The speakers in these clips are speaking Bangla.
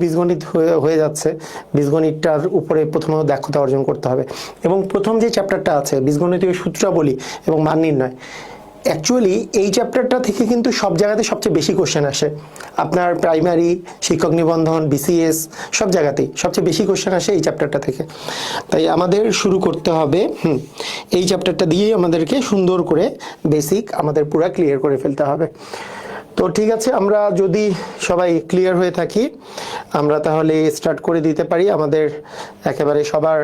বীজগণিত হয়ে যাচ্ছে, বীজগণিতটার উপরে প্রথমে দক্ষতা অর্জন করতে হবে। এবং প্রথম যে চ্যাপ্টারটা আছে বীজগণিতীয় সূত্রাবলী এবং মান নির্ণয়, অ্যাকচুয়ালি এই চ্যাপ্টারটা থেকে কিন্তু সব জায়গাতে সবচেয়ে বেশি কোশ্চেন আসে। আপনার প্রাইমারি, শিক্ষক নিবন্ধন, বিসিএস সব জায়গাতেই সবচেয়ে বেশি কোশ্চেন আসে এই চ্যাপ্টারটা থেকে। তাই আমাদের শুরু করতে হবে এই চ্যাপ্টারটা দিয়েই আমাদেরকে সুন্দর করে বেসিক আমাদের পুরো ক্লিয়ার করে ফেলতে হবে। তো ঠিক আছে, আমরা যদি সবাই ক্লিয়ার হয়ে থাকি আমরা তাহলে স্টার্ট করে দিতে পারি আমাদের একেবারে সবার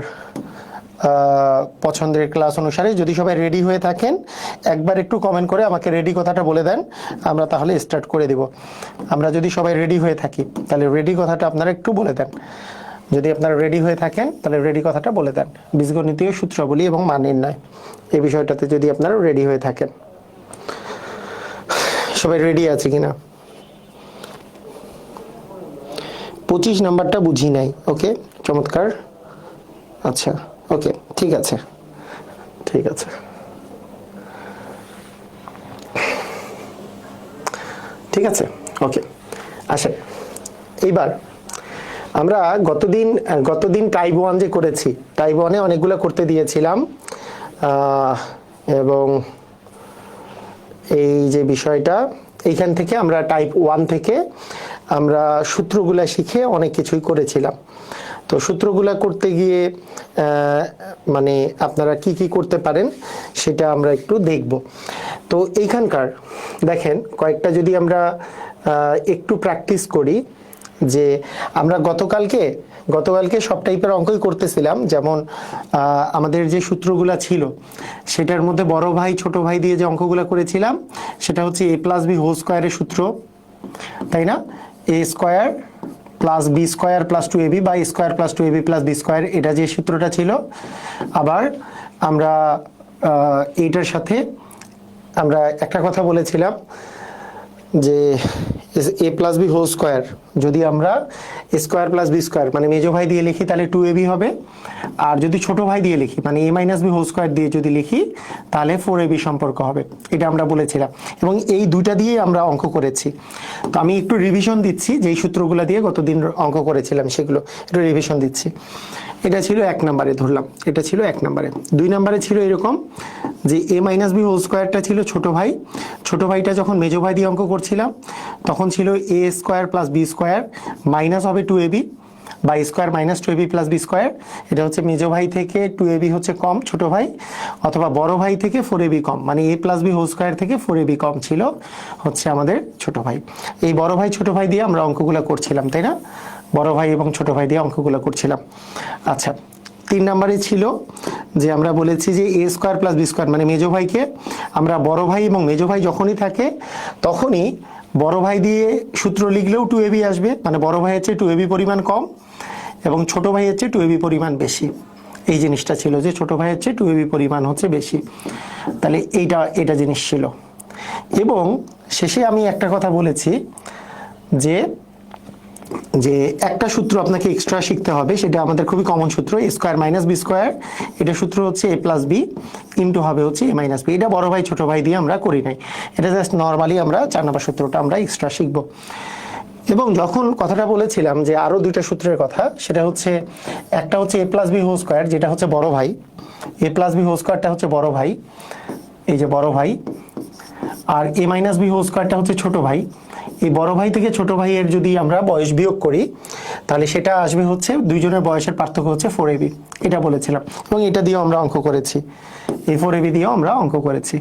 পছন্দের ক্লাস অনুসারে। যদি সবাই রেডি হয়ে থাকেন একবার একটু কমেন্ট করে আমাকে রেডি কথাটা বলে দেন, আমরা তাহলে স্টার্ট করে দেব। আমরা যদি সবাই রেডি হয়ে থাকি তাহলে রেডি কথাটা আপনারা একটু বলে দেন। যদি আপনারা রেডি হয়ে থাকেন তাহলে রেডি কথাটা বলে দেন। বীজগণিতীয় সূত্রাবলী এবং মান নির্ণয় এই বিষয়টাতে যদি আপনারা রেডি হয়ে থাকেন। সবাই রেডি আছে কিনা? 25 নাম্বারটা বুঝি নাই। ওকে, চমৎকার। আচ্ছা, ওকে, ঠিক আছে ঠিক আছে ঠিক আছে ওকে। আসেন, এইবার আমরা গতদিন টাইপ 1 যে করেছি, টাইপ 1-এ অনেকগুলো করতে দিয়েছিলাম এবং এই যে বিষয়টা এইখান থেকে আমরা টাইপ 1 থেকে আমরা সূত্রগুলা শিখে অনেক কিছুই করেছিলাম। তো সূত্রগুলা করতে গিয়ে মানে আপনারা কি কি করতে পারেন সেটা আমরা একটু দেখব। তো এইখানকার দেখেন কয়েকটা যদি আমরা একটু প্র্যাকটিস করি, যে আমরা গতকালকে সব টাইপের অঙ্কই করতেছিলাম। যেমন আমাদের যে সূত্রগুলা ছিল সেটার মধ্যে বড় ভাই ছোট ভাই দিয়ে যে অঙ্কগুলো করেছিলাম সেটা হচ্ছে a+b² এর সূত্র, তাই না? a² + b² + 2ab বা a² + 2ab + b², এটা যে সূত্রটা ছিল। আবার আমরা এইটার সাথে আমরা একটা কথা বলেছিলাম যে a+b² যদি আমরা a² + b² মানে মেজো ভাই দিয়ে লিখি তাহলে 2ab হবে, আর যদি ছোট ভাই দিয়ে লিখি মানে a-b² দিয়ে যদি লিখি তাহলে 4ab সম্পর্ক হবে। এটা আমরা বলেছিলাম এবং এই দুইটা দিয়ে আমরা অঙ্ক করেছি। তো আমি একটু রিভিশন দিচ্ছি, যেই সূত্রগুলো দিয়ে গতদিন অঙ্ক করেছিলাম সেগুলো একটু রিভিশন দিচ্ছি। এটা ছিল 1 নম্বরে, ধরলাম এটা ছিল 1 নম্বরে। 2 নম্বরে ছিল এরকম যে a-b² ছিল ছোট ভাই। ছোট ভাইটা যখন মেজো ভাই দিয়ে অঙ্ক করছিলাম তখন ছিল a² + b² মাইনাস হবে 2ab বা a² - 2ab + b²। এটা হচ্ছে মেজো ভাই থেকে 2ab হচ্ছে কম ছোট ভাই, অথবা বড় ভাই থেকে 4ab কম, মানে a+b² থেকে 4ab কম ছিল হচ্ছে আমাদের ছোট ভাই। এই বড় ভাই ছোট ভাই দিয়ে আমরা অঙ্কগুলো করছিলাম, তাই না? বড় ভাই এবং ছোট ভাই দিয়ে অঙ্কগুলো করছিলাম। আচ্ছা, 3 নম্বরে ছিল যে আমরা বলেছি যে a² + b² মানে মেজো ভাইকে আমরা বড় ভাই এবং মেজো ভাই যখনই থাকে তখনই বড় ভাই দিয়ে সূত্র লিখলেও 2ab আসবে, মানে বড় ভাই হচ্ছে 2ab পরিমাণ কম এবং ছোট ভাই হচ্ছে 2ab পরিমাণ বেশি। এই জিনিসটা ছিল যে ছোট ভাই হচ্ছে 2ab পরিমাণ হচ্ছে বেশি, তাহলে এটা জিনিস ছিল। এবং শেষে আমি একটা কথা বলেছি যে একটা সূত্র আপনাকে এক্সট্রা শিখতে হবে, সেটা আমাদের খুবই কমন সূত্র, a² - b²। এটা সূত্র হচ্ছে a+b ইন্টু হবে হচ্ছে a - b। এটা বড় ভাই ছোট ভাই দিয়ে আমরা করি নাই, এটা জাস্ট নর্মালি আমরা 4 নম্বর সূত্রটা আমরা এক্সট্রা শিখব। এবং যখন কথাটা বলেছিলাম যে আরো দুইটা সূত্রের কথা, সেটা হচ্ছে একটা হচ্ছে a+b² যেটা হচ্ছে বড় ভাই, a+b² হচ্ছে বড় ভাই, এই যে বড় ভাই, আর a-b² হচ্ছে ছোট ভাই। এই বড় ভাই থেকে ছোট ভাইয়ের যদি আমরা বয়স বিয়োগ করি তাহলে সেটা আসবে হচ্ছে দুইজনের বয়সের পার্থক্য হচ্ছে 4ab, এটা বলেছিলাম। এবং এটা দিয়েও আমরা অঙ্ক করেছি, এই 4ab দিয়েও আমরা অঙ্ক করেছি।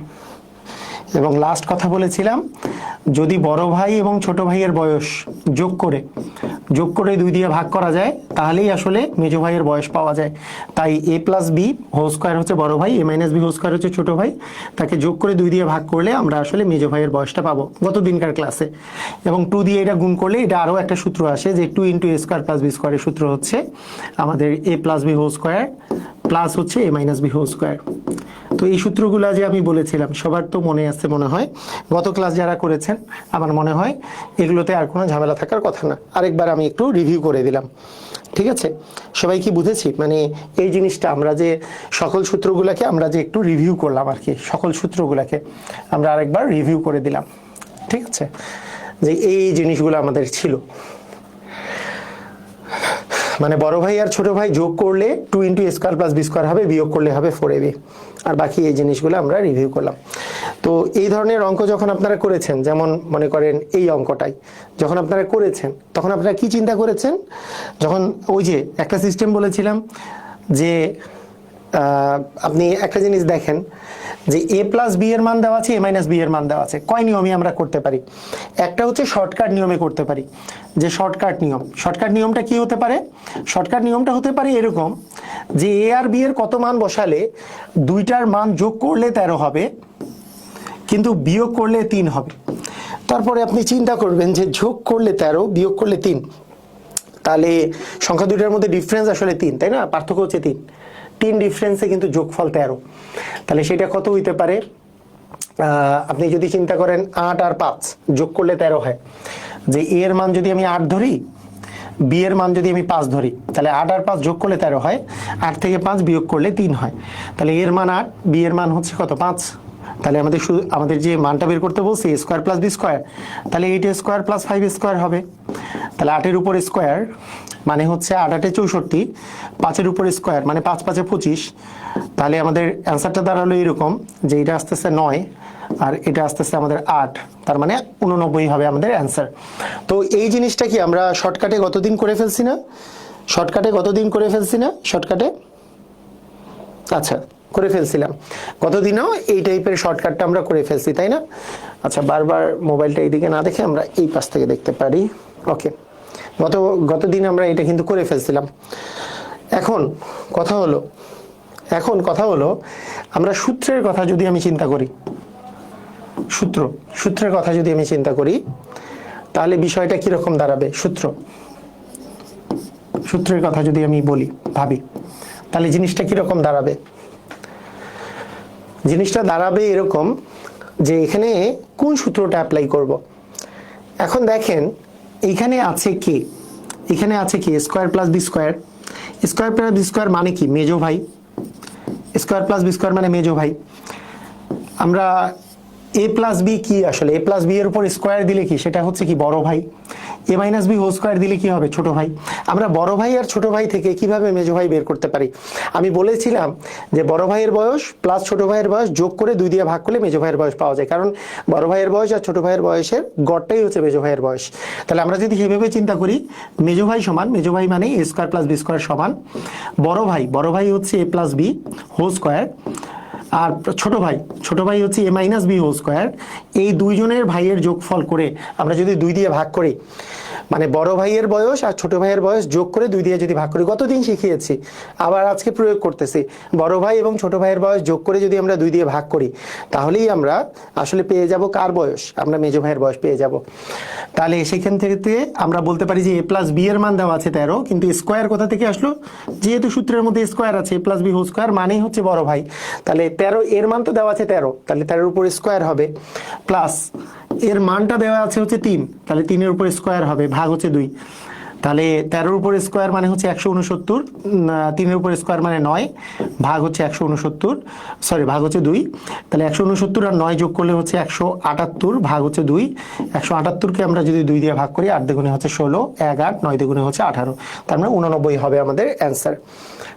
এবং লাস্ট কথা বলেছিলাম যদি বড় ভাই এবং ছোট ভাইয়ের বয়স যোগ করে 2 দিয়ে ভাগ করা যায় তাহলেই আসলে মেজো ভাইয়ের বয়স পাওয়া যায়। তাই a+b² হচ্ছে বড় ভাই, a-b² হচ্ছে ছোট ভাই, তাকে যোগ করে 2 দিয়ে ভাগ করলে আমরা আসলে মেজো ভাইয়ের বয়সটা পাবো গত দিনকার ক্লাসে। এবং 2 দিয়ে এটা গুণ করলে এটা আরও একটা সূত্র আসে যে 2 × a² + b² এর সূত্র হচ্ছে আমাদের a+b² প্লাস হচ্ছে a-b²। তো এই সূত্রগুলা যে আমি বলেছিলাম সবার তো মনে আছে মনে হয়, গত ক্লাস যারা করেছেন আমার মনে হয় এগুলোতে আর কোনো ঝামেলা থাকার কথা না। আরেকবার আমি একটু রিভিউ করে দিলাম, ঠিক আছে? সবাই কি বুঝেছি? মানে এই জিনিসটা আমরা যে সকল সূত্রগুলোকে আমরা যে একটু রিভিউ করলাম আর কি, সকল সূত্রগুলোকে আমরা আরেকবার রিভিউ করে দিলাম, ঠিক আছে? যে এই জিনিসগুলো আমাদের ছিল। মানে বড় ভাই আর ছোট ভাই যোগ করলে 2 ইন্টু এ স্কোয়ার প্লাস বি স্কোয়ার হবে, বিয়োগ করলে হবে 4ab। আর বাকি এই জিনিসগুলো আমরা রিভিউ করলাম। তো এই ধরনের অঙ্ক যখন আপনারা করেছেন, যেমন মনে করেন এই অঙ্কটাই যখন আপনারা করেছেন, তখন আপনারা কি চিন্তা করেছেন? যখন ওই যে একটা সিস্টেম বলেছিলাম যে আপনি একটা জিনিস দেখেন যে এ প্লাস বি এর মান দেওয়া আছে, এ মাইনাস বি এর মান দেওয়া আছে, কয় নিয়মে আমরা করতে পারি? একটা হচ্ছে শর্টকাট নিয়মে করতে পারি। যে শর্টকাট নিয়মটা কি হতে পারে? শর্টকাট নিয়মটা হতে পারে এরকম যে এ আর বি এর কত মান বসালে দুইটার মান যোগ করলে 13 হবে, কিন্তু বিয়োগ করলে 3 হবে। তারপরে আপনি চিন্তা করবেন যে যোগ করলে 13, বিয়োগ করলে 3, তাহলে সংখ্যা দুইটার মধ্যে ডিফারেন্স আসলে 3, তাই না? পার্থক্য হচ্ছে 3 ডিফারেন্সে কিন্তু যোগফল 13। তাহলে সেটা কত হইতে পারে? আপনি যদি চিন্তা করেন 8 আর 5 যোগ করলে 13 হয়, যে এ এর মান যদি আমি 8 ধরি, বি এর মান যদি আমি 5 ধরি, তাহলে 8 আর 5 যোগ করলে 13 হয়, 8 থেকে 5 বিয়োগ করলে 3 হয়। তাহলে এর মান 8, বি এর মান হচ্ছে কত? 5। তাহলে আমাদের যে মানটা বের করতে বলছি এ স্কোয়ার প্লাস বি স্কোয়ার, তাহলে 8 স্কোয়ার প্লাস 5 স্কোয়ার হবে। তাহলে 8 এর উপর স্কোয়ার মানে হচ্ছে 8 8 64, 5 এর উপর স্কোয়ার মানে 5 5 25। তাহলে আমাদের অ্যান্সারটা দাঁড়ালো এরকম যে এটা আসতেছে 9 আর এটা আসতেছে আমাদের 8, তার মানে 89 হবে আমাদের অ্যান্সার। তো এই জিনিসটা কি আমরা শর্টকাটে গতদিন করে ফেলছি না? শর্টকাটে আচ্ছা করে ফেলছিলাম গতদিনও, এই টাইপের শর্টকাটটা আমরা করে ফেলছি, তাই না? আচ্ছা, বারবার মোবাইলটা এইদিকে না দেখে আমরা এই পাশ থেকে দেখতে পারি। ওকে, গতদিন আমরা এটা কিন্তু করে ফেলছিলাম। এখন কথা হলো আমরা সূত্রের কথা যদি আমি চিন্তা করি, সূত্রের কথা যদি আমি চিন্তা করি, তাহলে বিষয়টা কিরকম দাঁড়াবে? সূত্রের কথা যদি আমি ভাবি, তাহলে জিনিসটা কিরকম দাঁড়াবে? জিনিসটা দাঁড়াবে এরকম যে এখানে কোন সূত্রটা অ্যাপ্লাই করব। এখন দেখেন এইখানে আছে কি? Square plus b square. Square plus b square মানে কি? মেজো ভাই। স্কোয়ার প্লাস বি স্কোয়ার মানে মেজো ভাই। আমরা এ প্লাস বি কি আসলে? এ প্লাস বি এর উপর স্কোয়ার দিলে কি সেটা হচ্ছে কি? বড় ভাই। এ মাইনাস বি হোল স্কোয়ার দিলে কি হবে? ছোট ভাই। আমরা বড় ভাই আর ছোট ভাই থেকে কিভাবে মেজো ভাই বের করতে পারি? আমি বলেছিলাম যে বড় ভাইয়ের বয়স প্লাস ছোট ভাইয়ের বয়স যোগ করে 2 দিয়ে ভাগ করলে মেজো ভাইয়ের বয়স পাওয়া যায়, কারণ বড় ভাইয়ের বয়স আর ছোট ভাইয়ের বয়সের গড়টাই হচ্ছে মেজো ভাইয়ের বয়স। তাহলে আমরা যদি সেভাবে চিন্তা করি, মেজো ভাই মানে এ স্কোয়ার প্লাস বি স্কোয়ার সমান বড় ভাই হচ্ছে এ প্লাস বি হোল স্কোয়ার, আর ছোট ভাই হচ্ছে এ মাইনাস বি হোল স্কোয়ার। এই দুইজনের ভাইয়ের যোগফল করে আমরা যদি 2 দিয়ে ভাগ করি, মানে বড় ভাইয়ের বয়স আর ছোট ভাইয়ের বয়স যোগ করে 2 দিয়ে যদি ভাগ করি, গতদিন শিখিয়েছি আবার আজকে প্রয়োগ করতেছি, বড় ভাই এবং ছোট ভাইয়ের বয়স যোগ করে যদি আমরা 2 দিয়ে ভাগ করি, তাহলেই আমরা আসলে পেয়ে যাব কার বয়স? আমরা মেজো ভাইয়ের বয়স পেয়ে যাব। তাহলে সেখান থেকে আমরা বলতে পারি যে এ প্লাস বি এর মান দেওয়া আছে 13, কিন্তু স্কোয়ার কোথা থেকে আসলো? যেহেতু সূত্রের মধ্যে স্কোয়ার আছে, এ প্লাস বি হোল স্কোয়ার মানেই হচ্ছে বড় ভাই। তাহলে 13 এর মান তো দেওয়া আছে 13, তাহলে 13 এর উপর স্কোয়ার হবে, প্লাস এর মানটা দেওয়া আছে হচ্ছে 3, তাহলে 3 এর উপর স্কোয়ার হবে, ভাগ হচ্ছে 2। তাহলে 13 এর উপর স্কোয়ার মানে হচ্ছে 169, 3 এর উপর স্কোয়ার মানে 9, ভাগ হচ্ছে 169, ভাগ হচ্ছে 2। তাহলে 169 আর 9 যোগ করলে হচ্ছে 178, ভাগ হচ্ছে 2। 178কে আমরা যদি 2 দিয়ে ভাগ করি, 8 দুগুণে হচ্ছে 16, 1 8, 9 দুগুণে হচ্ছে 18, তার মানে 89 হবে আমাদের অ্যান্সার।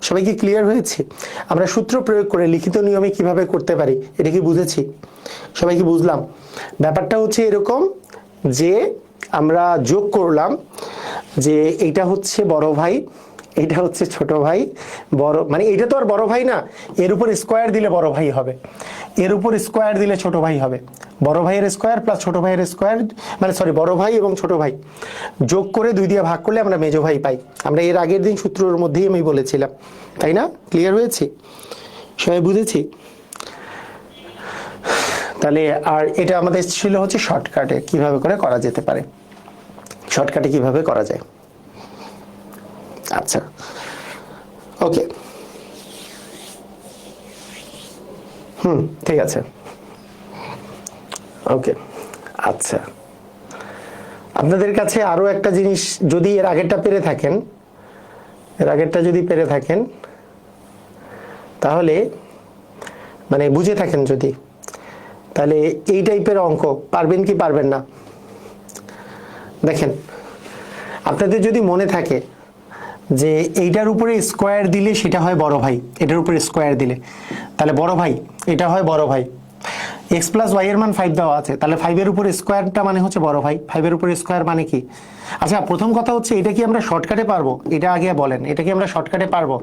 সবাই কি ক্লিয়ার হয়েছে? আমরা সূত্র প্রয়োগ করে লিখিত নিয়মে কিভাবে করতে পারি এটা কি বুঝেছি? সবাই কি বুঝলাম? ব্যাপারটা হচ্ছে এরকম যে আমরা যোগ করলাম যে এটা হচ্ছে বড় ভাই, এটা হচ্ছে ছোট ভাই, বড় মানে এটা তো আর বড় ভাই না, এর উপর স্কোয়ার দিলে বড় ভাই হবে, এর উপর স্কোয়ার দিলে ছোট ভাই হবে। বড় ভাইয়ের স্কোয়ার প্লাস ছোট ভাইয়ের স্কোয়ার মানে বড় ভাই এবং ছোট ভাই যোগ করে 2 দিয়ে ভাগ করলে আমরা মেজো ভাই পাই। আমরা এর আগের দিন সূত্রের মধ্যেই আমি বলেছিলাম, তাই না? ক্লিয়ার হয়েছে? সবাই বুঝেছি? তাহলে আর এটা আমাদের ছিল হচ্ছে শর্টকাটে কিভাবে করে করা যেতে পারে, শর্টকাটে কিভাবে করা যায়। আচ্ছা, ওকে, ঠিক আছে, ওকে। আচ্ছা, আপনাদের কাছে আরো একটা জিনিস, যদি এর আগেরটা পেরে থাকেন তাহলে মানে বুঝে থাকেন যদি, তাহলে এই টাইপের অঙ্ক পারবেন কি পারবেন না? দেখেন, আপনাদের যদি মনে থাকে যে এইটার উপরে স্কোয়ার দিলে সেটা হয় বড় ভাই, এটার উপরে স্কোয়ার দিলে তাহলে বড় ভাই, এটা হয় বড় ভাই। এক্স প্লাস ওয়াই এর মান 5 দেওয়া আছে, তাহলে 5 এর উপরে স্কোয়ারটা মানে হচ্ছে বড় ভাই, 5 এর উপরে স্কোয়ার মানে কি? আচ্ছা প্রথম কথা হচ্ছে এটা কি আমরা শর্টকাটে পারবো, এটা আগে বলেন, এটা কি আমরা শর্টকাটে পারবো?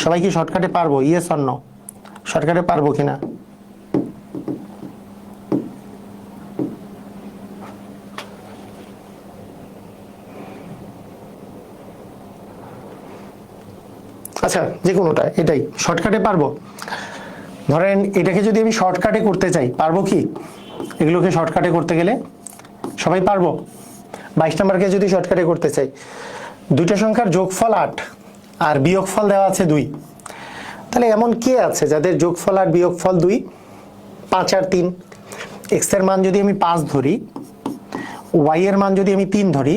সবাই কি শর্টকাটে পারবো? Yes or no? শর্টকাটে পারবো কিনা? আচ্ছা যে কোনোটা, এটাই শর্টকাটে পারবো। ধরেন এটাকে যদি আমি শর্টকাটে করতে চাই পারবো কি? এগুলোকে শর্টকাটে করতে গেলে সবাই পারবো? 22 নম্বরকে যদি শর্টকাটে করতে চাই, দুইটা সংখ্যার যোগফল 8 আর বিয়োগফল দেওয়া আছে 2, তাহলে এমন কে আছে যাদের যোগফল 8 বিয়োগফল 2? 5 আর 3। এক্স এর মান যদি আমি 5 ধরি, ওয়াই এর মান যদি আমি 3 ধরি,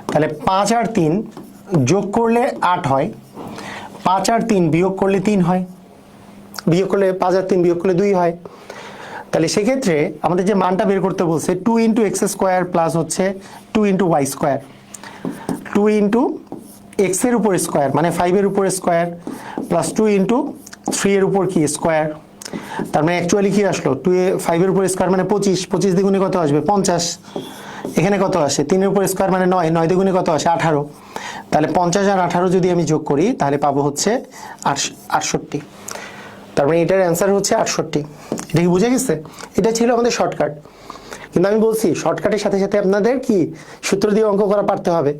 তাহলে 5 আর 3 যোগ করলে 8 হয়, 5 আর 3 বিয়োগ করলে 3 হয়, বিয়োগ করলে 5 আর 3 বিয়োগ করলে 2 হয়। তাহলে সেক্ষেত্রে আমাদের যে মানটা বের করতে বলছে 2 ইন্টু এক্স স্কোয়ার প্লাস হচ্ছে 2 into y square, 2 into x এর উপর স্কোয়ার মানে 5 এর উপর স্কোয়ার প্লাস 2 ইন্টু 3 এর উপর কি স্কোয়ার। তার মানে অ্যাকচুয়ালি কি আসলো, 5 এর উপর স্কোয়ার মানে 25, 25 দ্বিগুণে কত আসবে? 50। এখানে কত আসে? 3 এর উপর স্কোয়ার মানে 9, 9 দ্বিগুণে কত আসে? 18। তাহলে 50 আর 18 যদি আমি যোগ করি তাহলে পাবো হচ্ছে 68। তার মানে এটার অ্যান্সার হচ্ছে 68। এটা কি বুঝে গেছে? এটা ছিল আমাদের শর্টকাট। কিন্তু আমি বলছি শর্টকাটের সাথে সাথে আপনাদের কি সূত্র দিয়ে অঙ্ক করা পারতে হবে।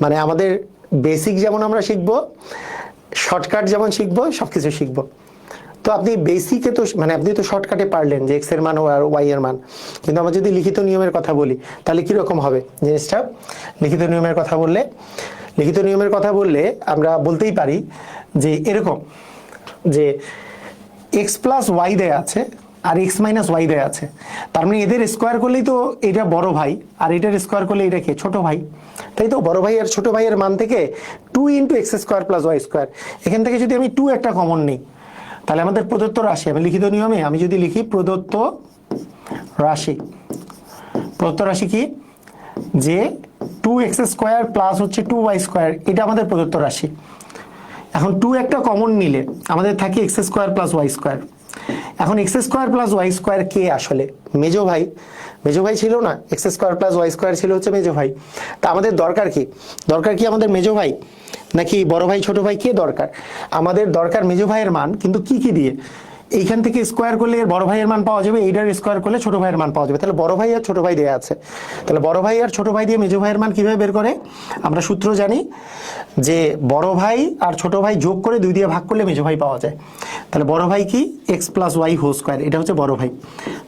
মানে আমাদের বেসিক যেমন আমরা শিখবো, শর্টকাট যেমন শিখবো, সবকিছু শিখবো। তো আপনি বেসিকে তো মানে আপনি তো শর্টকাটে পারলেন যে এক্স এর মান আর ওয়াই এর মান, কিন্তু আমরা যদি লিখিত নিয়মের কথা বলি তাহলে কিরকম হবে জিনিসটা? লিখিত নিয়মের কথা বললে আমরা বলতেই পারি যে এরকম, যে এক্স প্লাস ওয়াই দেয়া আছে আর এক্স মাইনাস ওয়াই দেয়া আছে, তার মানে এদের স্কোয়ার করলেই তো এটা বড় ভাই আর এটার স্কোয়ার করলে এটা কি ছোট ভাই, তাই তো? বড় ভাই আর ছোট ভাইয়ের মান থেকে 2 into x square plus y square, এখান থেকে যদি আমি 2 একটা কমন নিই তাহলে আমাদের প্রদত্ত রাশি, আমি লিখিত নিয়মে আমি যদি লিখি প্রদত্ত রাশি কি, যে 2x স্কোয়ার প্লাস হচ্ছে 2y স্কোয়ার, এটা আমাদের প্রদত্ত রাশি। এখন 2 একটা কমন নিলে আমাদের থাকে x square plus y square. এখন x square plus y square কে আসলে? মেজো ভাই। মেজো ভাই ছিল না, x square plus y square ছিল হচ্ছে মেজো ভাই। তা আমাদের দরকার কি? আমাদের মেজো ভাই নাকি বড় ভাই ছোট ভাই, কে দরকার? আমাদের দরকার মেজো ভাইয়ের মান, কিন্তু কি কি দিয়ে? এইখান থেকে স্কোয়ার করলে এর বড় ভাইয়ের মান পাওয়া যাবে, এইটার স্কোয়ার করলে ছোট ভাইয়ের মান পাওয়া যাবে। তাহলে বড় ভাই আর ছোট ভাই দেওয়া আছে, তাহলে বড় ভাই আর ছোট ভাই দিয়ে মেজো ভাইয়ের মান কিভাবে বের করে? আমরা সূত্র জানি যে বড় ভাই আর ছোট ভাই যোগ করে 2 দিয়ে ভাগ করলে মেজো ভাই পাওয়া যায়। তাহলে বড় ভাই কি x plus y whole square, এটা হচ্ছে বড় ভাই।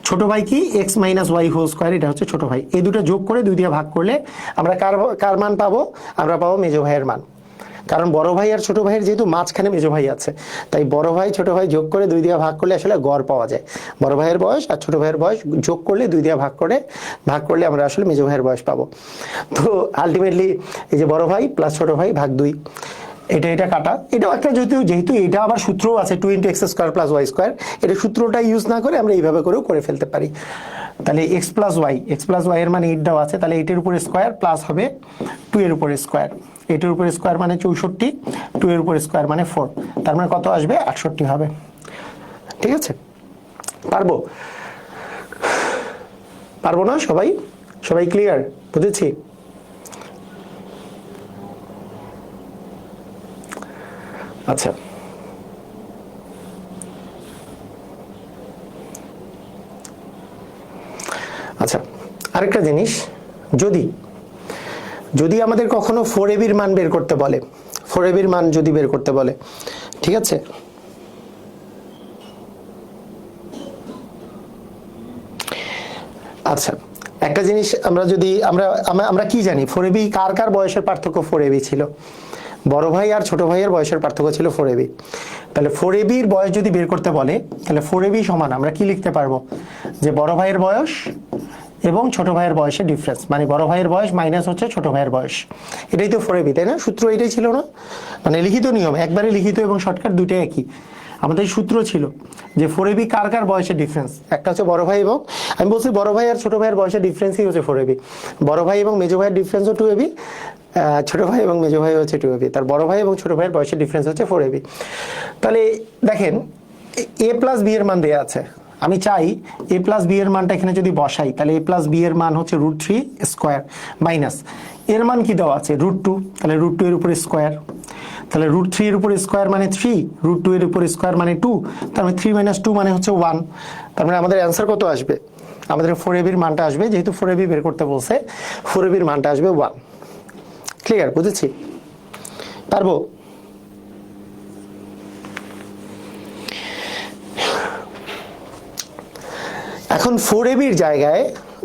ছোট ভাই কি x minus y whole square, এটা হচ্ছে ছোট ভাই। এই দুটো যোগ করে 2 দিয়ে ভাগ করলে আমরা কার মান পাবো? আমরা পাবো মেজো ভাইয়ের মান। কারণ বড় ভাই আর ছোট ভাইয়ের যেহেতু মাঝখানে মেজো ভাই আছে, তাই বড় ভাই ছোট ভাই যোগ করে 2 দিয়ে ভাগ করলে আসলে গড় পাওয়া যায়। বড় ভাইয়ের বয়স আর ছোট ভাইয়ের বয়স যোগ করলে 2 দিয়ে ভাগ করলে আমরা আসলে মেজো ভাইয়ের বয়স পাবো। তো আলটিমেটলি এই যে বড় ভাই প্লাস ছোট ভাই ভাগ 2, এটা কাটা। এটাও একটা যেহেতু এটা আবার সূত্রও আছে 2 into x square plus y square, এটা সূত্রটা ইউজ না করে আমরা এইভাবে করেও করে ফেলতে পারি। তাহলে এক্স প্লাস ওয়াই এর মানে 8 দেওয়া আছে, তাহলে 8 এর উপর স্কোয়ার প্লাস হবে 2 এর উপর স্কোয়ার, 8 এর উপর স্কোয়ার মানে 64, 2 এর উপর স্কোয়ার মানে 4, তার মানে কত আসবে? 68 হবে। ঠিক আছে? পারবো না সবাই ক্লিয়ার? বুঝেছি? আচ্ছা আরেকটা জিনিস, যদি আমাদের কখনো 4ab এর মান বের করতে বলে, 4ab এর মান যদি বের করতে বলে, ঠিক আছে, আচ্ছা একটা জিনিস আমরা কি জানি, 4ab কার বয়সের পার্থক্য 4ab ছিল? বড় ভাই আর ছোট ভাইয়ের বয়সের পার্থক্য ছিল 4ab। তাহলে 4ab এর বয়স যদি বের করতে বলে তাহলে 4ab সমান আমরা কি লিখতে পারবো? যে বড় ভাইয়ের বয়স এবং ছোট ভাইয়ের বয়সের ডিফারেন্স, মানে বড় ভাইয়ের বয়স মাইনাস হচ্ছে ছোট ভাইয়ের বয়স। এটাই তো 4ab, তাই না? সূত্র এটাই ছিল না? মানে লিখিত নিয়ম, একবারে লিখিত এবং শর্টকাট দুইটাই একই। আমাদের সূত্র ছিল যে 4ab কার বয়সের ডিফারেন্স, একটা হচ্ছে বড় ভাই এবং আমি বলছি বড় ভাই আর ছোট ভাইয়ের বয়সের ডিফারেন্সই হচ্ছে 4ab। বড় ভাই এবং মেজো ভাইয়ের ডিফারেন্সও 2ab, ছোট ভাই এবং মেজো ভাই হচ্ছে 2ab, তার বড় ভাই এবং ছোট ভাইয়ের বয়সের ডিফারেন্স হচ্ছে 4ab। তাহলে দেখেন a প্লাস বি এর মান দেওয়া আছে, আমি চাই a প্লাস বি এর মানটা এখানে যদি বসাই, তাহলে a প্লাস বি এর মান হচ্ছে √3 স্কোয়ার মাইনাস এর মান কি দেওয়া আছে √2, তাহলে √2 এর উপরে স্কোয়ার, তাহলে √3 এর উপরে স্কোয়ার মানে 3, √2 এর উপরে স্কোয়ার মানে 2, তার মানে 3 - 2 মানে হচ্ছে 1। তার মানে আমাদের অ্যান্সার কত আসবে, আমাদের 4ab এর মানটা আসবে, যেহেতু 4ab বের করতে বলছে 4ab এর মানটা আসবে 1। ক্লিয়ার, বুঝেছি? পারবো? এখন 4ab এর জায়গায়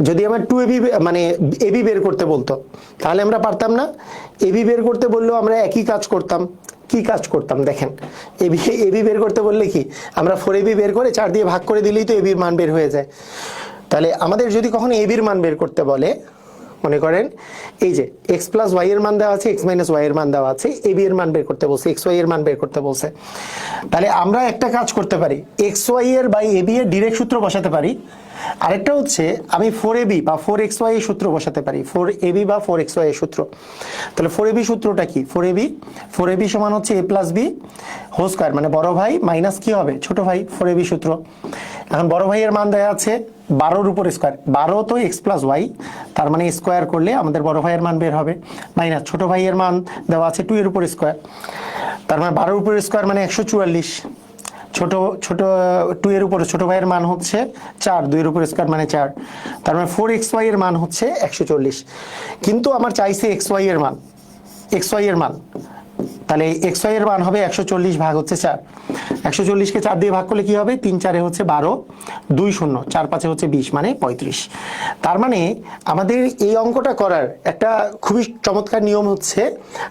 যদি আমার 2ab মানে ab বের করতে বলতো, তাহলে আমরা পারতাম না? ab বের করতে বললেও আমরা একই কাজ করতাম। কি কাজ করতাম দেখেন, ab বের করতে বললে কি, আমরা 4ab বের করে 4 দিয়ে ভাগ করে দিলেই তো ab এর মান বের হয়ে যায়। তাহলে আমাদের যদি কখনো ab এর মান বের করতে বলে, মনে করেন এই যে x প্লাস y এর মান দেওয়া আছে, x মাইনাস y এর মান দেওয়া আছে, ab এর মান বের করতে বলছে, xy এর মান বের করতে বলছে, তাহলে আমরা একটা কাজ করতে পারি, xy এর বাই ab এর ডিরেক্ট সূত্র বসাতে পারি। আরেকটা হচ্ছে আমি 4ab বা 4xy এর সূত্র বসাতে পারি, 4ab বা 4xy এর সূত্র। তাহলে 4ab সূত্রটা কি, 4ab সমান হচ্ছে a plus b whole square, মানে বড় ভাই মাইনাস কি হবে ছোট ভাই, 4ab সূত্র। এখন বড় ভাইয়ের মান দেওয়া আছে 12 এর উপর স্কয়ার, 12 তো x প্লাস y, তার মানে স্কয়ার করলে আমাদের বড় ভাইয়ের মান বের হবে, মাইনাস ছোট ভাইয়ের মান দেওয়া আছে 2 এর উপর স্কয়ার, তার মানে 12 এর উপর স্কয়ার মানে 144, ছোট 2 এর উপরে ছোট ভাইয়ের মান হচ্ছে 4, 2 এর উপর স্কয়ার মানে 4, তার মানে 4xy এর মান হচ্ছে 140। কিন্তু আমার চাইছে xy এর মান, তাহলে xy এর মান হবে 140 ভাগ হচ্ছে 4, 140 কে 4 দিয়ে ভাগ করলে কি হবে, 3 4 এ হচ্ছে 12, 2 0, 4 5 এ হচ্ছে 20 মানে 35। তার মানে আমাদের এই অঙ্কটা করার একটা খুবই চমৎকার নিয়ম হচ্ছে,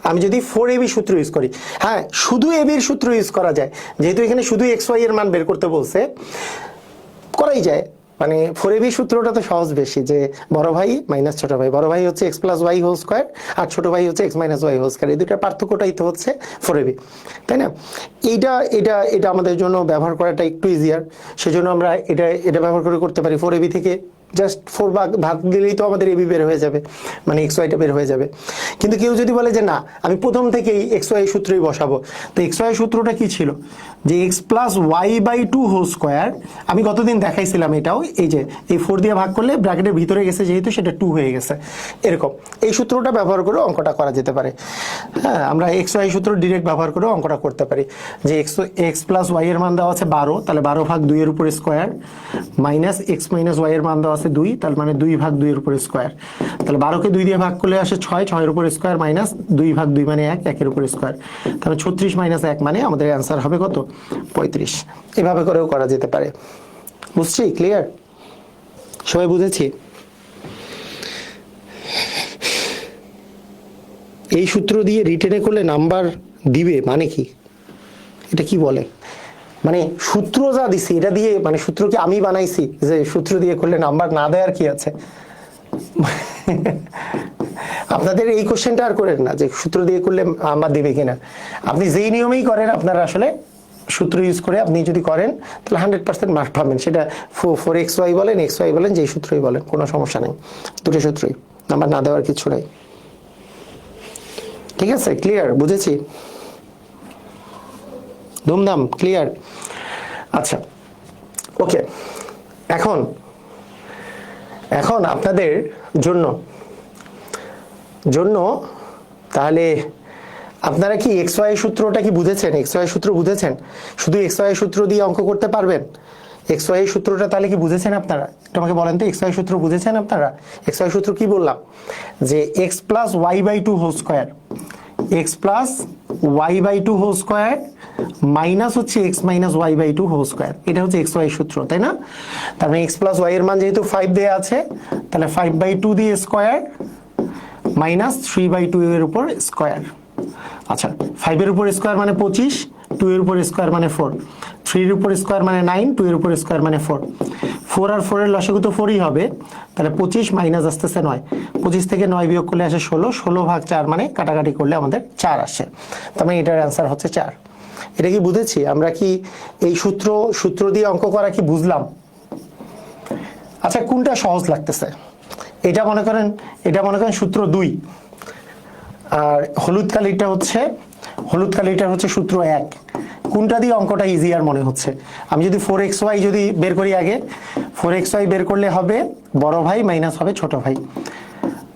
আমি যদি 4ab সূত্র ইউজ করি, হ্যাঁ শুধু ab এর সূত্র ইউজ করা যায়, যেহেতু এখানে শুধু xy এর মান বের করতে বলছে, করাই যায়। মানে 4ab সূত্রটা তো সহজ বেশি, যে বড় ভাই মাইনাস ছোট ভাই, বড় ভাই হচ্ছে x plus y whole square আর ছোট ভাই হচ্ছে x minus y whole square, এই দুটার পার্থক্যটাই তো হচ্ছে 4ab, তাই না? এটা আমাদের জন্য ব্যবহার করাটা একটু ইজিয়ার, সেজন্য আমরা এটা ব্যবহার করতে পারি। 4ab থেকে জাস্ট 4 ভাগ দিলেই তো আমাদের ab বের হয়ে যাবে, মানে xy টা বের হয়ে যাবে। কিন্তু কেউ যদি বলে যে না আমি প্রথম থেকেই xy সূত্রই বসাবো, তো xy সূত্রটা কি ছিল, যে x plus y by 2 whole square, আমি গতদিন দেখাইছিলাম এটাও, এই যে এই 4 দিয়ে ভাগ করলে ব্র্যাকেটের ভিতরে গেছে যেহেতু সেটা 2 হয়ে গেছে, এরকম এই সূত্রটা ব্যবহার করে অঙ্কটা করা যেতে পারে। হ্যাঁ, আমরা xy সূত্র ডিরেক্ট ব্যবহার করে অঙ্কটা করতে পারি, যে x প্লাস y এর মান দেওয়া আছে 12, তাহলে 12 ভাগ 2 এর উপর square minus x minus y এর মান দেওয়া আছে 2, তার মানে 2 ভাগ 2 এর উপর স্কয়ার, তাহলে 12 কে 2 দিয়ে ভাগ করলে আসে 6, 6 এর উপর স্কয়ার মাইনাস 2 ভাগ 2 মানে 1, 1 এর উপর স্কয়ার, তাহলে 36 মাইনাস 1 মানে আমাদের অ্যান্সার হবে কত, 35। এভাবে করেও করা যেতে পারে। বুঝছি? ক্লিয়ার? সবাই বুঝেছি? এই সূত্র দিয়ে রিটেনে করলে নাম্বার দিবে মানে কি, এটা কি বলে, মানে সূত্র যা দিছি এটা দিয়ে, মানে সূত্র কি আমি বানাইছি যে সূত্র দিয়ে করলে নাম্বার না দেওয়ার কি আছে? আপনাদের এই কোশ্চেনটা আর করেন না যে সূত্র দিয়ে করলে নাম্বার দিবে কিনা, আপনি যেই নিয়মেই করেন আপনার আসলে সূত্র ইউজ করে আপনি যদি করেন তাহলে 100% মার্ক পাবেন, সেটা 4xy বলেন xy বলেন যেই সূত্রই বলেন, কোনো সমস্যা নেই, দুটো সূত্রই, নাম্বার না দেওয়ার কিছু নাই। ঠিক আছে? ক্লিয়ার? বুঝেছি? ধুমধাম? ক্লিয়ার? আচ্ছা, ওকে। এখন আপনাদের জন্য তাহলে আপনারা কি xy সূত্রটা কি বুঝেছেন? xy সূত্র বুঝেছেন? শুধু xy সূত্র দিয়ে অঙ্ক করতে পারবেন? xy সূত্রটা তাহলে কি বুঝেছেন আপনারা? একটু আমাকে বলেন তো, xy সূত্র বুঝেছেন আপনারা? xy সূত্র কি বললাম, যে x plus y by 2 whole square, x plus y by 2 whole square minus হচ্ছে x minus y by 2 whole square, এটা হচ্ছে xy সূত্র, তাই না? তার মানে x প্লাস y এর মান যেহেতু 5 দেয়া আছে, তাহলে 5 বাই 2 দিয়ে স্কয়ার মাইনাস 3 বাই 2 এর উপর স্কয়ার। আচ্ছা, 5 এর উপর স্কয়ার মানে 25, 2 এর উপর স্কয়ার মানে 4, 3 এর উপর স্কয়ার মানে 9, 2 এর উপর স্কয়ার মানে 4, 4 আর 4 এর লসাগু তো 4ই হবে, তাহলে 25 মাইনাস আসতেছে 9, 25 থেকে 9 বিয়োগ করলে আসে 16, 16 ভাগ 4 মানে কাটাকাটি করলে আমাদের 4 আসে, তার মানে এটার অ্যান্সার হচ্ছে 4। এটা কি বুঝেছি? আমরা কি এই সূত্র দিয়ে অঙ্ক করা কি বুঝলাম? আচ্ছা, কোনটা সহজ লাগতেছে? এটা মনে করেন সূত্র 2, আর হলুদ কালিটা হচ্ছে সূত্র 1। কোনটা দিয়ে অঙ্কটা ইজিয়ার মনে হচ্ছে? আমি যদি 4xy যদি বের করি, আগে 4xy বের করলে হবে বড় ভাই মাইনাস হবে ছোট ভাই,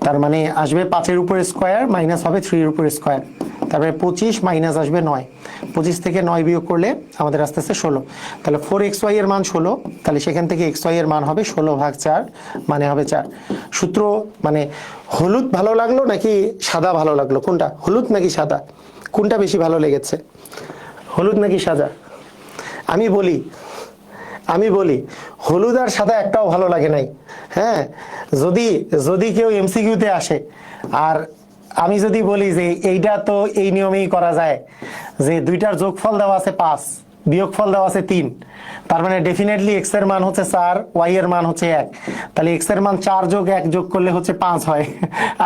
তার মানে আসবে 5 এর উপর স্কোয়ার মাইনাস হবে 3 এর উপর স্কোয়ার, তারপরে 25 মাইনাস আসবে 9, 25 থেকে 9 বিয়োগ করলে আমাদের আস্তে আস্তে 16। তাহলে 4xy এর মান 16, তাহলে সেখান থেকে xy এর মান হবে 16/4 মানে হবে 4। সূত্র মানে হলুদ ভালো লাগলো নাকি সাদা ভালো লাগলো? কোনটা, হলুদ নাকি সাদা, কোনটা বেশি ভালো লেগেছে? হলুদ নাকি সাদা? আমি বলি হলুদ আর সাদা একটাও ভালো লাগে নাই। হ্যাঁ, যদি কেউ এমসিকিউতে আসে আর আমি যদি বলি যে এইটা তো এই নিয়মেই করা যায়, যে দুইটার যোগফল দেওয়া আছে 5, বিয়োগফল দেওয়া আছে 3, তার মানে ডেফিনেটলি এক্স এর মান হচ্ছে 4, ওয়াই এর মান হচ্ছে 1, তাহলে এক্স এর মান 4 যোগ 1 যোগ করলে হচ্ছে 5 হয়,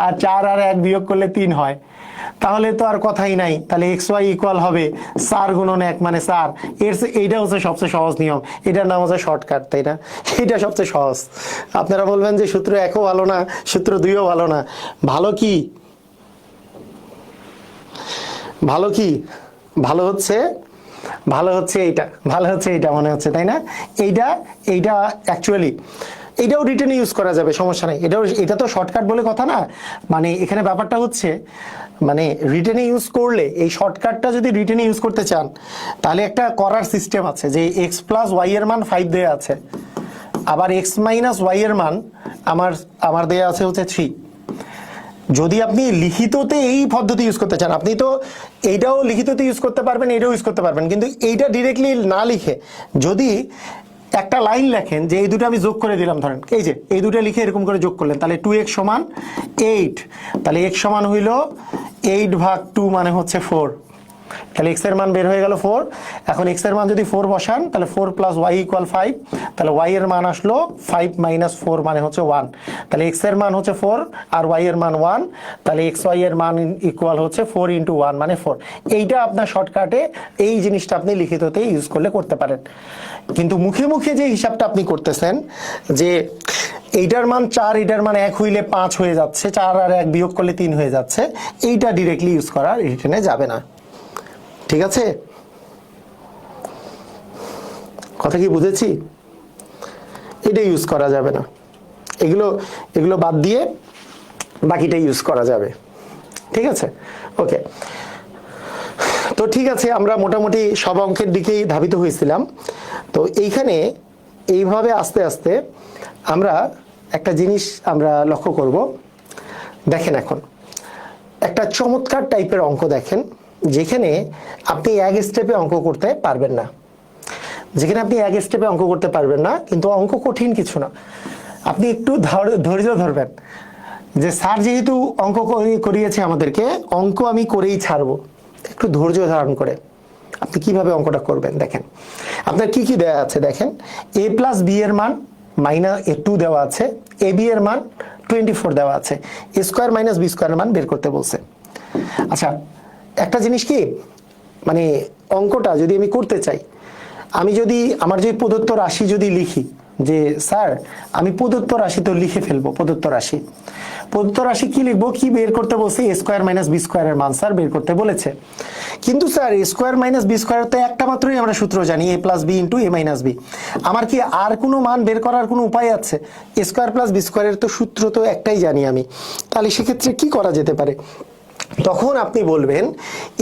আর 4 আর 1 বিয়োগ করলে 3 হয়, তাহলে তো আর কথাই নাই। তাহলে এক্স ওয়াই ইকুয়াল হবে 4 গুণন 1 মানে 4। এইটা হচ্ছে সবচেয়ে সহজ নিয়ম, এটার নাম হচ্ছে শর্টকাট, তাই না? এটা সবচেয়ে সহজ। আপনারা বলবেন যে সূত্র 1ও ভালো না, সূত্র 2ও ভালো না, ভালো কি? ভালো হচ্ছে এইটা মনে হচ্ছে, তাই না? এইটা অ্যাকচুয়ালি এটাও রিটেনে ইউজ করা যাবে, সমস্যা নাই। এটা তো শর্টকাট বলে কথা না, মানে এখানে ব্যাপারটা হচ্ছে মানে রিটেনে ইউজ করলে, এই শর্টকাটটা যদি রিটেনে ইউজ করতে চান তাহলে একটা করার সিস্টেম আছে, যে এক্স প্লাস ওয়াই এর মান 5 দেয়া আছে, আবার এক্স মাইনাস ওয়াই এর মান আমার দেয়া আছে হচ্ছে 3। যদি আপনি লিখিততে এই পদ্ধতি ইউজ করতে চান, আপনি তো এইটাও লিখিততে ইউজ করতে পারবেন, এটাও ইউজ করতে পারবেন, কিন্তু এইটা ডিরেক্টলি না লিখে যদি একটা লাইন লেখেন যে এই দুটো আমি যোগ করে দিলাম, ধরেন এই যে এই দুটো লিখে এরকম করে যোগ করলেন, তাহলে 2x সমান 8, তাহলে x সমান হইল 8/2 মানে হচ্ছে 4, তাহলে x এর মান বের হয়ে গেল 4। এখন x এর মান যদি 4 বসান তাহলে 4 + y = 5, তাহলে y এর মান আসলো 5 - 4 মানে হচ্ছে 1, তাহলে x এর মান হচ্ছে 4 আর y এর মান 1, তাহলে xy এর মান ইকুয়াল হচ্ছে 4 × 1 মানে 4। এইটা আপনার শর্টকাটে এই জিনিসটা আপনি লিখিততে ইউজ করলে করতে পারেন, কিন্তু মুখে মুখে যে হিসাবটা আপনি করতেছেন যে এইটার মান 4 এটার মান 1 হইলে 5 হয়ে যাচ্ছে, 4 আর 1 বিয়োগ করলে 3 হয়ে যাচ্ছে, এইটা ডিরেক্টলি ইউজ করা রিটেনে যাবে না। ঠিক আছে, কথা কি বুঝেছি? এটা ইউজ করা যাবে না, এগুলো বাদ দিয়ে বাকিটা ইউজ করা যাবে। ঠিক আছে, ওকে। তো ঠিক আছে, আমরা মোটামুটি সব অঙ্কের দিকেই ধাবিত হয়েছিলাম। তো এইখানে এইভাবে আস্তে আস্তে আমরা একটা জিনিস আমরা লক্ষ্য করব। দেখেন, এখন একটা চমৎকার টাইপের অঙ্ক দেখেন, যেখানে আপনি এক স্টেপে অঙ্ক করতে পারবেন না, কিন্তু অঙ্ক কঠিন কিছু না। আপনি একটু ধৈর্য ধরবেন, যে স্যার যেহেতু অঙ্ক করিয়েছে আমাদেরকে, অঙ্ক আমি করেই ছাড়বো। একটু ধৈর্য ধারণ করে আপনি কিভাবে অঙ্কটা করবেন দেখেন। আপনার কি দেওয়া আছে দেখেন, a + b এর মান -2 দেওয়া আছে, ab এর মান 24 দেওয়া আছে, a² - b² এর মান বের করতে বলছে। আচ্ছা, একটা জিনিস কি, মানে অঙ্কটা যদি আমি করতে চাই, আমি যদি আমার যে প্রদত্ত রাশি যদি লিখি, যে স্যার আমি প্রদত্ত রাশি তো লিখে ফেলবো, প্রদত্ত রাশি কি লিখবো, কি বের করতে বলছে, a² - b² এর মান স্যার বের করতে বলেছে। কিন্তু স্যার a² - b² তো একটা মাত্রই আমরা সূত্র জানি, a + b × a - b। আমার কি আর কোনো মান বের করার কোনো উপায় আছে? a² + b² এর তো সূত্র তো একটাই জানি আমি, তাহলে সেক্ষেত্রে কি করা যেতে পারে? তখন আপনি বলবেন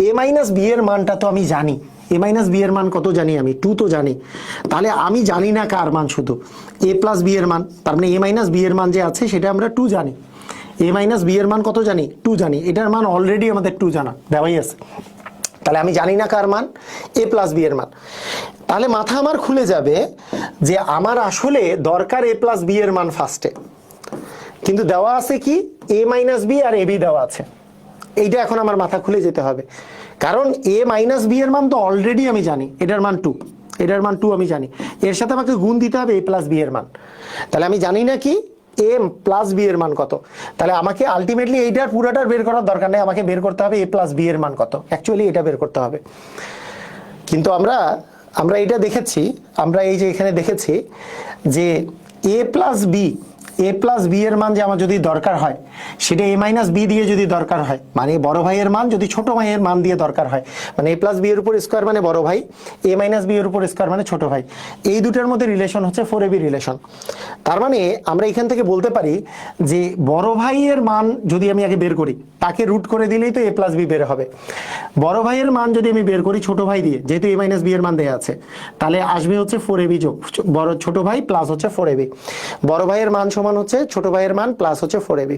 a - b এর মানটা তো আমি জানি, a - b এর মান কত জানি আমি, 2 তো জানি, তাহলে আমি জানি না কার মান, শুধু a + b এর মান, তার মানে a - b এর মান যে আছে সেটা আমরা 2 জানি। a - b এর মান কত জানি, 2 জানি, এটার মান অলরেডি আমাদের 2 জানা দেওয়াই আছে, তাহলে আমি জানি না কার মান, a + b এর মান। তাহলে মাথা আমার খুলে যাবে যে আমার আসলে দরকার a + b এর মান ফার্স্টে, কিন্তু দেওয়া আছে কি a - b আর ab দেওয়া আছে। এইটা এখন আমার মাথা খুলে যেতে হবে, কারণ a - b এর মান তো অলরেডি আমি জানি, এটার মান 2, আমি জানি, এর সাথে আমাকে গুণ দিতে হবে a + b এর মান। তাহলে আমি জানি না কি a + b এর মান কত, তাহলে আমাকে আলটিমেটলি এইটার পুরাটার বের করার দরকার নেই, আমাকে বের করতে হবে a + b এর মান কত, অ্যাকচুয়ালি এটা বের করতে হবে। কিন্তু আমরা এটা দেখেছি, আমরা এই যে এখানে দেখেছি যে a + b a plus b এর মান যে আমার যদি দরকার হয় সেটা এ মাইনাস বি দিয়ে যদি দরকার হয়, মানে বড় ভাইয়ের মান যদি ছোট ভাইয়ের মান দিয়ে দরকার হয়, মানে এ প্লাস বি এর উপর স্কোয়ার মানে বড় ভাই, এ মাইনাস বি এর উপর স্কোয়ার মানে ছোট ভাই, এই দুটার মধ্যে রিলেশন হচ্ছে 4ab রিলেশন। তার মানে আমরা এখান থেকে বলতে পারি যে বড় ভাইয়ের মান যদি আমি আগে বের করি, তাকে রুট করে দিলেই তো এ প্লাস বি বের হবে। বড় ভাইয়ের মান যদি আমি বের করি ছোট ভাই দিয়ে, যেহেতু এ মাইনাস বি এর মান দেওয়া আছে, তাহলে আসবে হচ্ছে 4ab যোগ বড় ছোট ভাই প্লাস হচ্ছে 4ab। বড় ভাইয়ের মান সমান হচ্ছে ছোট ভাইয়ের মান প্লাস হচ্ছে 4ab।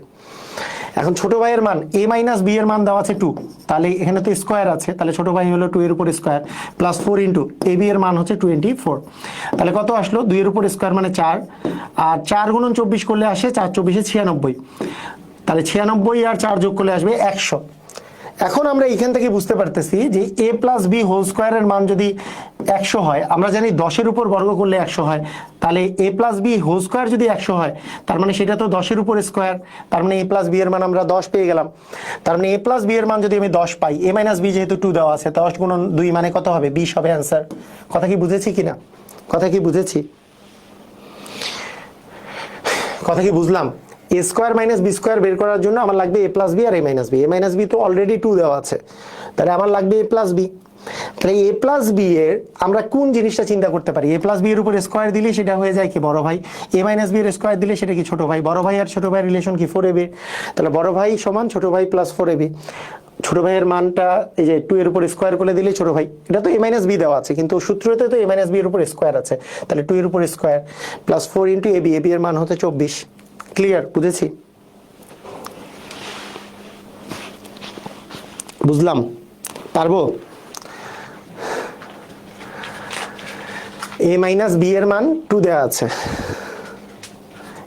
এখন ছোট ভাইয়ের মান এ মাইনাস বি এর মান দেওয়া আছে 2, তাহলে এখানে তো স্কোয়ার আছে, তাহলে ছোট ভাই হলো 2 এর উপর square plus 4 into A B এর মান হচ্ছে 24। তাহলে কত আসলো? 2 এর উপর স্কোয়ার মানে 4, আর 4 গুণন 24 করলে আসে 4 24 96, তাহলে 96 আর 4 যোগ করলে আসবে 100। এখন আমরা এখান থেকে বুঝতে পারতেছি যে এ প্লাস বি হোল স্কোয়ারের মান যদি 100 হয়, আমরা জানি 10-এর উপর বর্গ করলে 100 হয়, তাহলে এ প্লাস বি হোল স্কোয়ার যদি 100 হয়, তার মানে সেটা তো 10-এর উপর স্কোয়ার, তার মানে এ প্লাস বি এর মান আমরা 10 পেয়ে গেলাম। তার মানে এ প্লাস বি এর মান যদি আমি 10 পাই, এ মাইনাস বি যেহেতু 2 দেওয়া আছে, 10 গুণন 2 মানে কত হবে? 20 হবে অ্যান্সার। কথা কি বুঝেছি কিনা? কথা কি বুঝেছি? কথা কি বুঝলাম? এ স্কোয়ার মাইনাস বি স্কোয়ার বের করার জন্য আমার লাগবে এ প্লাস বি আর এ মাইনাস বি। এ মাইনাস বি তো অলরেডি 2 দেওয়া আছে, তাহলে আমার লাগবে এ প্লাস বি। তাহলে এ প্লাস বি এর আমরা কোন জিনিসটা চিন্তা করতে পারি? এ প্লাস বি এর উপর স্কোয়ার দিলে সেটা হয়ে যায় কি বড় ভাই, এ মাইনাস বি এর স্কোয়ার দিলে সেটা কি ছোট ভাই। বড় ভাই আর ছোট ভাইয়ের রিলেশন কি? 4ab। তাহলে বড় ভাই সমান ছোট ভাই প্লাস 4ab। ছোট ভাইয়ের মানটা এই যে 2 এর উপর স্কোয়ার করে দিলে ছোট ভাই, এটা তো এ মাইনাস বি দেওয়া আছে, কিন্তু সূত্রতে তো এ মাইনাস বি এর উপর স্কোয়ার আছে, তাহলে 2 এর উপর square plus 4 into a b, a b এর মান হচ্ছে 24। ক্লিয়ার? বুঝেছি? বুঝলাম? পারবো? এ মাইনাস বি এর মান 2 দেওয়া আছে,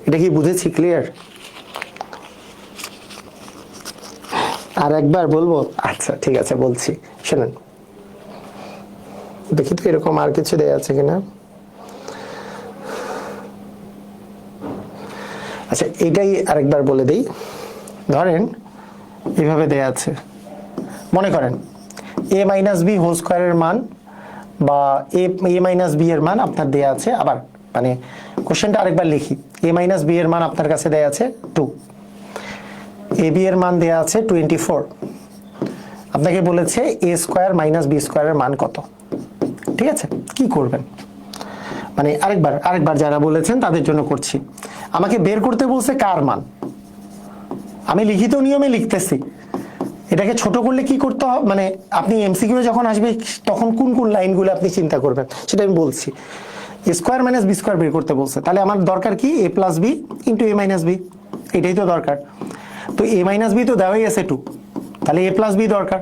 এটা কি বুঝেছি? ক্লিয়ার? আর একবার বলবো? আচ্ছা ঠিক আছে, বলছি, শোনেন। দেখি তো এরকম আর কিছু দেয়া আছে কিনা। আচ্ছা এটাই আরেকবার বলে দিই। ধরেন এইভাবে দেয়া আছে, মনে করেন এ মাইনাস বি হোল স্কোয়ারের মান বা এ মাইনাস বি এর মান আপনার দেয়া আছে। আবার মানে কোশ্চেনটা আরেকবার লিখি, এ মাইনাস বি এর মান আপনার কাছে দেয়া আছে 2, এ বি এর মান দেয়া আছে 24, আপনাকে বলেছে এ স্কোয়ার মাইনাস বি স্কোয়ারের মান কত। ঠিক আছে, কি করবেন? মানে আরেকবার যারা বলেছেন তাদের জন্য করছি। আমাকে বের করতে বলছে কার মান, আমি লিখিত নিয়মে লিখতেছি। এটাকে ছোট করলে কি করতে হবে, মানে আপনি এমসিকিউ যখন আসবে তখন কোন কোন লাইনগুলো আপনি চিন্তা করবেন সেটা আমি বলছি। স্কোয়ার মাইনাস বি স্কোয়ার বের করতে বলছে, তাহলে আমার দরকার কি? এ প্লাস বি ইন্টু এ মাইনাস বি, এটাই তো দরকার। তো এ মাইনাস বি তো দেওয়াই আছে 2, তাহলে এ প্লাস বি দরকার।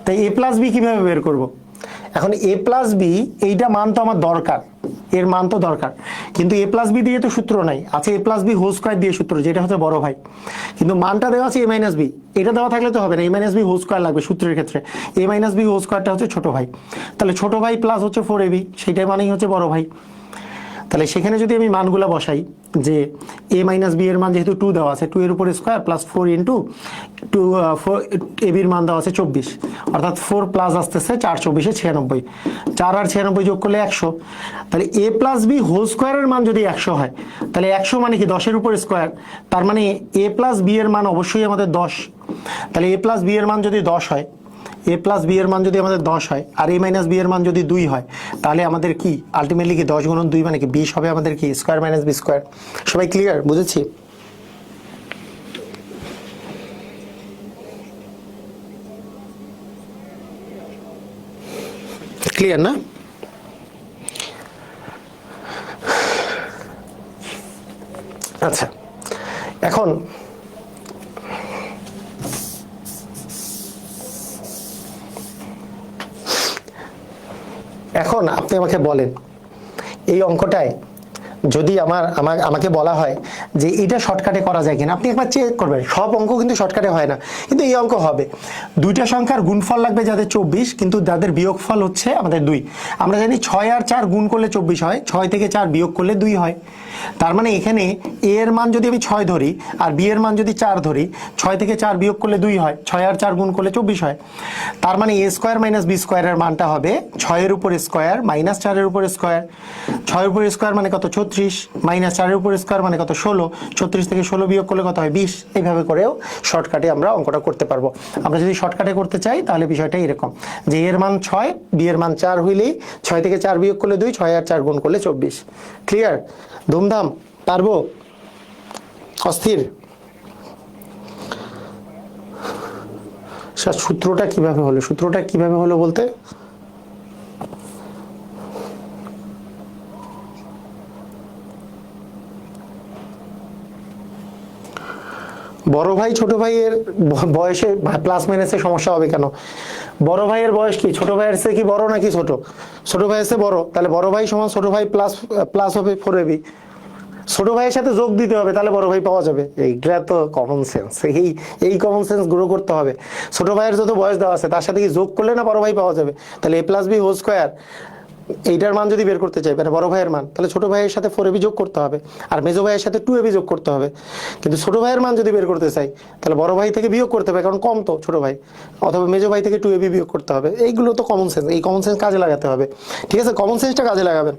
তাই এ প্লাস বি কিভাবে বের করব? এখন এ প্লাস বি এইটা মান তো আমার দরকার, এর মান তো দরকার, কিন্তু এ প্লাস বি দিয়ে তো সূত্র নাই, আছে এ প্লাস বি হোল স্কোয়ার দিয়ে সূত্র, যেটা হচ্ছে বড় ভাই, কিন্তু মানটা দেওয়া আছে এ মাইনাস বি। এটা দেওয়া থাকলে তো হবে না, এ মাইনাস বি হোল স্কোয়ার লাগবে সূত্রের ক্ষেত্রে। এ মাইনাস বি হোল স্কোয়ারটা হচ্ছে ছোট ভাই, তাহলে ছোট ভাই প্লাস হচ্ছে 4ab, সেইটাই মানেই হচ্ছে বড় ভাই। তাহলে সেখানে যদি আমি মানগুলা বসাই, যে এ মাইনাস বি এর মান যেহেতু 2 দেওয়া আছে, 2 এর উপর স্কোয়ার প্লাস 4 ইন্টু 2, এ বির মান দেওয়া আছে 24, অর্থাৎ 4 প্লাস আসতেছে 4 24 96, 4 আর 96 যোগ করলে 100। তাহলে এ প্লাস বি হোল স্কোয়ারের মান যদি 100 হয়, তাহলে 100 মানে কি 10 এর উপর স্কোয়ার, তার মানে এ প্লাস বি এর মান অবশ্যই আমাদের 10। তাহলে এ প্লাস বি এর মান যদি 10 হয়, এ প্লাস বি এর মান যদি আমাদের 10 হয় আর এ মাইনাস বি এর মান যদি 2 হয়, তাহলে আমাদের কি আলটিমেটলি কি 10 গুণন 2 মানে কি 20 হবে আমাদের কি স্কোয়ার মাইনাস বি স্কোয়ার। সবাই ক্লিয়ার? বুঝেছি? ক্লিয়ার না? আচ্ছা এখন আপনি আমাকে বলেন, এই অঙ্কটায় যদি আমাকে বলা হয় যে এটা শর্টকাটে করা যায় কিনা, আপনি একবার চেক করবেন। সব অঙ্ক কিন্তু শর্টকাটে হয় না, কিন্তু এই অঙ্ক হবে। দুইটা সংখ্যার গুণফল লাগবে যাদের 24, কিন্তু যাদের বিয়োগফল হচ্ছে আমাদের 2। আমরা জানি 6 আর 4 গুণ করলে 24 হয়, 6 থেকে 4 বিয়োগ করলে 2 হয়। তার মানে এখানে এ এর মান যদি আমি 6 ধরি আর বি এর মান যদি 4 ধরি, 6 থেকে 4 বিয়োগ করলে 2 হয়, 6 আর 4 গুণ করলে 24 হয়। তার মানে এ স্কোয়ার মাইনাস বি স্কোয়ারের মানটা হবে 6 এর উপর স্কোয়ার মাইনাস 4 এর উপর স্কোয়ার। 6 এর উপর স্কোয়ার মানে কত? 36। 36 মাইনাস 4 উপর স্কোয়ার মানে কত 16, 36 থেকে 16 বিয়োগ করলে কত হয় 20। এইভাবে করেও শর্টকাটে আমরা অঙ্কটা করতে পারবো। আমরা যদি শর্টকাটে করতে চাই তাহলে বিষয়টা এরকম যে এর মান 6, বি এর মান 4 হইলেই 6 থেকে 4 বিয়োগ করলে 2, 6 আর 4 গুণ করলে 24। ক্লিয়ার? ধুমধাম? পারবো? অস্থির? সূত্রটা কিভাবে হলো? সূত্রটা কিভাবে হলো বলতে বড় ভাই ছোট ভাইয়ের বয়সে প্লাস মাইনাসে সমস্যা হবে কেন? বড় ভাইয়ের বয়স কি ছোট ভাইয়ের চেয়ে কি বড় নাকি ছোট? ছোট ভাইয়ের চেয়ে বড়, তাহলে বড় ভাই সমান ছোট ভাই প্লাস হবে 4ab। ছোট ভাইয়ের সাথে যোগ দিতে হবে, তাহলে বড় ভাই পাওয়া যাবে। এইটা তো কমন সেন্স। এই কমন সেন্স গ্রো করতে হবে। ছোট ভাইয়ের যত বয়স দেওয়া আছে তার সাথে কি যোগ করলে না বড় ভাই পাওয়া যাবে? তাহলে a+b² এইটার মান যদি বের করতে চাই মানে বড় ভাইয়ের মান, তাহলে ছোট ভাইয়ের সাথে 4ab যোগ করতে হবে আর মেজো ভাইয়ের সাথে 2ab যোগ করতে হবে। কিন্তু ছোট ভাইয়ের মান যদি বের করতে চাই তাহলে বড় ভাই থেকে বিয়োগ করতে হবে, কারণ কম তো ছোট ভাই, অথবা মেজো ভাই থেকে 2ab বিয়োগ করতে হবে। এইগুলো তো কমন সেন্স, এই কমন সেন্স কাজে লাগাতে হবে। ঠিক আছে, কমন সেন্সটা কাজে লাগাবেন,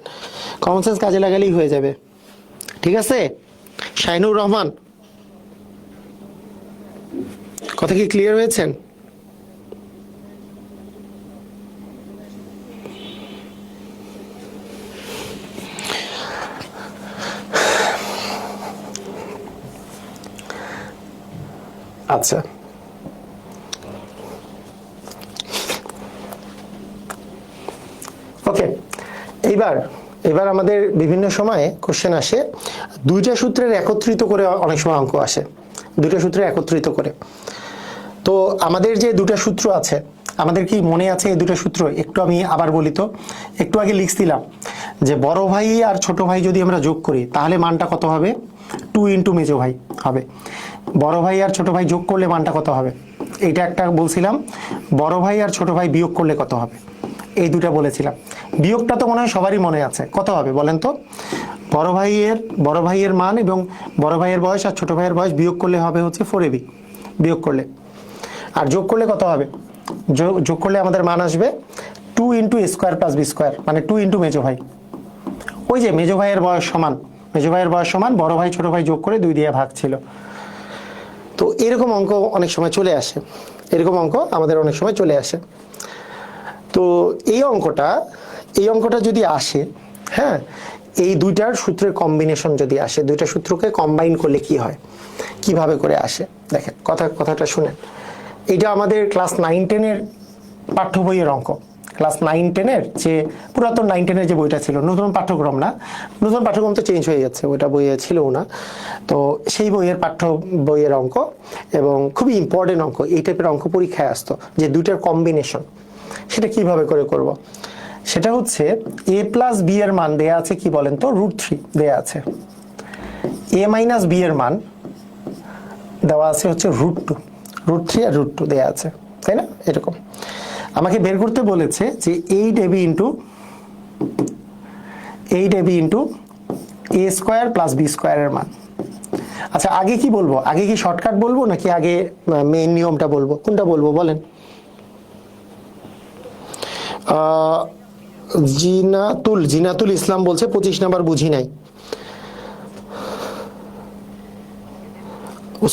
কমন সেন্স কাজে লাগালেই হয়ে যাবে। ঠিক আছে? শাইনুর রহমান, কথা কি ক্লিয়ার হয়েছেন? আচ্ছা, ওকে। এবার আমাদের বিভিন্ন সময়ে কোশ্চেন আসে দুইটা সূত্রের একত্রিত করে, অনেক সময় অঙ্ক আসে দুইটা সূত্রের একত্রিত করে। তো আমাদের যে দুটা সূত্র আছে, আমাদের কি মনে আছে এই দুটো সূত্র? একটু আমি আবার বলি তো। একটু আগে লিখছিলাম যে বড় ভাই আর ছোট ভাই যদি আমরা যোগ করি তাহলে মানটা কত হবে? 2 ইন্টু মেজো ভাই হবে। বড় ভাই আর ছোট ভাই যোগ করলে মানটা কত হবে? এইটা একটা বলছিলাম। বড় ভাই আর ছোট ভাই বিয়োগ করলে কত হবে? এই দুটা বলেছিলাম। বিয়োগটা তো মনে হয় সবারই মনে আছে। কত হবে বলেন তো? বড় ভাইয়ের মান এবং বড় ভাইয়ের বয়স আর ছোট ভাইয়ের বয়স বিয়োগ করলে হবে হচ্ছে 4ab বিয়োগ করলে। আর যোগ করলে কত হবে? যোগ করলে আমাদের মান আসবে 2 into square plus b square, মানে 2 ইন্টু মেজো ভাই। ওই যে মেজো ভাইয়ের বয়স সমান বড় ভাই ছোট ভাই যোগ করে 2 দিয়ে ভাগ ছিল। তো এরকম অঙ্ক অনেক সময় চলে আসে, এরকম অঙ্ক আমাদের অনেক সময় চলে আসে। তো এই অঙ্কটা যদি আসে, হ্যাঁ, এই দুইটার সূত্রের কম্বিনেশন যদি আসে, দুইটা সূত্রকে কম্বাইন করলে কি হয়, কিভাবে করে আসে দেখেন। কথাটা শুনেন। এটা আমাদের ক্লাস 9-10-এর পাঠ্য বইয়ের অঙ্ক। ক্লাস 9-10-এর যে পুরাতন 9-10-এর যে বইটা ছিল, নতুন পাঠ্যক্রম না, নতুন পাঠ্যক্রম তো চেঞ্জ হয়ে যাচ্ছে, ওইটা বইয়ে ছিলও না। তো সেই বইয়ের পাঠ্য বইয়ের অঙ্ক, এবং খুবই ইম্পর্টেন্ট অঙ্ক। এই টাইপের অঙ্ক পরীক্ষায় আসতো যে দুইটার কম্বিনেশন, সেটা কিভাবে করে করব। সেটা হচ্ছে a+b এর মান দেয়া আছে কি বলেন তো? √3 দেয়া আছে। a-b এর মান দেওয়া আছে হচ্ছে √3 আর √2 দেয়া আছে, তাই না? এরকম আমাকে বের করতে বলেছে যে 8ab into a² plus b² এর মান। আচ্ছা, আগে কি বলবো? আগে কি শর্টকাট বলবো নাকি আগে মেইন নিয়মটা বলবো? কোনটা বলবো বলেন? জিনাতুল ইসলাম বলছে 25 নাম্বার বুঝি নাই।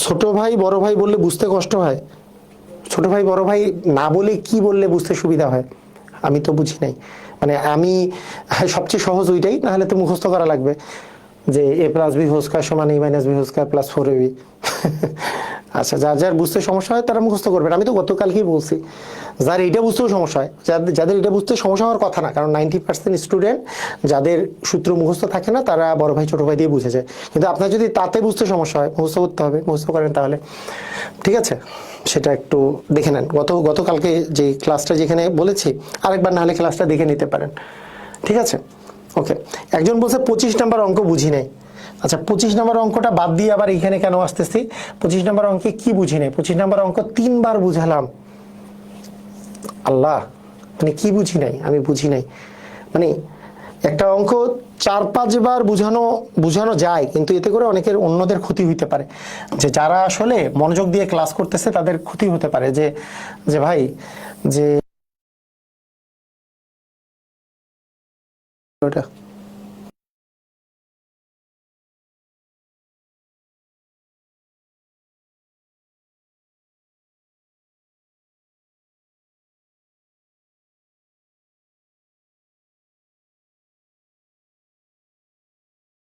ছোট ভাই বড় ভাই বললে বুঝতে কষ্ট হয়। ছোট ভাই বড় ভাই না বলে কি বললে বুঝতে সুবিধা হয়? আমি তো বুঝি নাই। মানে আমি সবচেয়ে সহজ ওইটাই, নাহলে তো মুখস্থ করা লাগবে যে a+b² সমান a-b² প্লাস 4ab। আচ্ছা, যার বুঝতে সমস্যা হয় তারা মুখস্থ করবেন। আমি তো গতকালকেই বলছি, যার এটা বুঝতেও সমস্যা হয়, যাদের এটা বুঝতে সমস্যা হওয়ার কথা না, কারণ 90% স্টুডেন্ট যাদের সূত্র মুখস্থ থাকে না তারা বড় ভাই ছোট ভাই দিয়ে বুঝে যায়। কিন্তু আপনার যদি তাতে বুঝতে সমস্যা হয়, মুখস্থ করতে হবে, মুখস্থ করেন তাহলে ঠিক আছে। সেটা একটু দেখে নেন। গতকালকে যে ক্লাসটা যেখানে বলেছি, আরেকবার নাহলে ক্লাসটা দেখে নিতে পারেন। ঠিক আছে, ওকে। একজন বলছে 25 নাম্বার অঙ্ক বুঝি নাই। আচ্ছা, 25 নাম্বার অঙ্কটা বাদ দিয়ে আবার এখানে কেন আসতেছি? 25 নাম্বার অঙ্কে কি বুঝি নাই? 25 নাম্বার অঙ্ক 3 বার বুঝালাম। আল্লাহ, মানে কি বুঝি নাই? আমি বুঝি নাই মানে একটা অঙ্ক 4-5 বার বুঝানো যায়, কিন্তু এতে করে অন্যদের ক্ষতি হইতে পারে। যে যারা আসলে মনোযোগ দিয়ে ক্লাস করতেছে তাদের ক্ষতি হতে পারে, যে ভাই যে ওটা